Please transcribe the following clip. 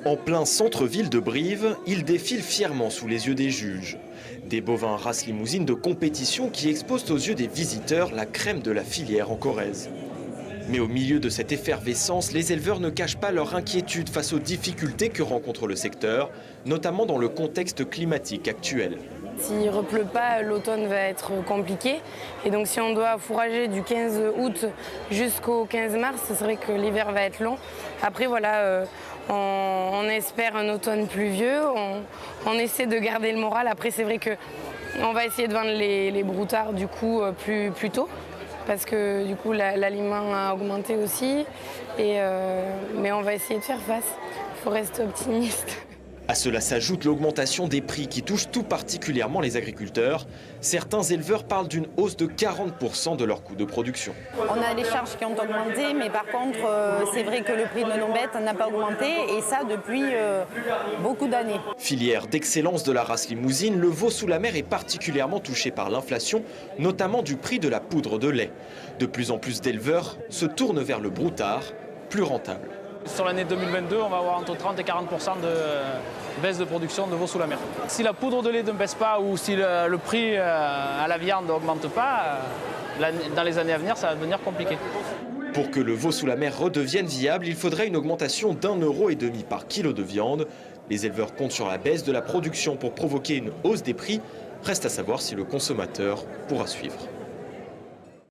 En plein centre-ville de Brive, ils défilent fièrement sous les yeux des juges. Des bovins race limousine de compétition qui exposent aux yeux des visiteurs la crème de la filière en Corrèze. Mais au milieu de cette effervescence, les éleveurs ne cachent pas leur inquiétude face aux difficultés que rencontre le secteur, notamment dans le contexte climatique actuel. S'il ne repleut pas, l'automne va être compliqué. Et donc si on doit fourrager du 15 août jusqu'au 15 mars, c'est vrai que l'hiver va être long. Après voilà, on espère un automne pluvieux, on essaie de garder le moral. Après c'est vrai qu'on va essayer de vendre les broutards du coup plus tôt. Parce que du coup l'aliment a augmenté aussi. Mais on va essayer de faire face. Il faut rester optimiste. À cela s'ajoute l'augmentation des prix qui touche tout particulièrement les agriculteurs. Certains éleveurs parlent d'une hausse de 40% de leur coût de production. On a les charges qui ont augmenté, mais par contre, c'est vrai que le prix de nos bêtes n'a pas augmenté, et ça depuis beaucoup d'années. Filière d'excellence de la race limousine, le veau sous la mer est particulièrement touché par l'inflation, notamment du prix de la poudre de lait. De plus en plus d'éleveurs se tournent vers le broutard, plus rentable. Sur l'année 2022, on va avoir entre 30 et 40% de baisse de production de veaux sous la mer. Si la poudre de lait ne baisse pas ou si le prix à la viande n'augmente pas, dans les années à venir, ça va devenir compliqué. Pour que le veau sous la mer redevienne viable, il faudrait une augmentation d'1,50 € par kilo de viande. Les éleveurs comptent sur la baisse de la production pour provoquer une hausse des prix. Reste à savoir si le consommateur pourra suivre.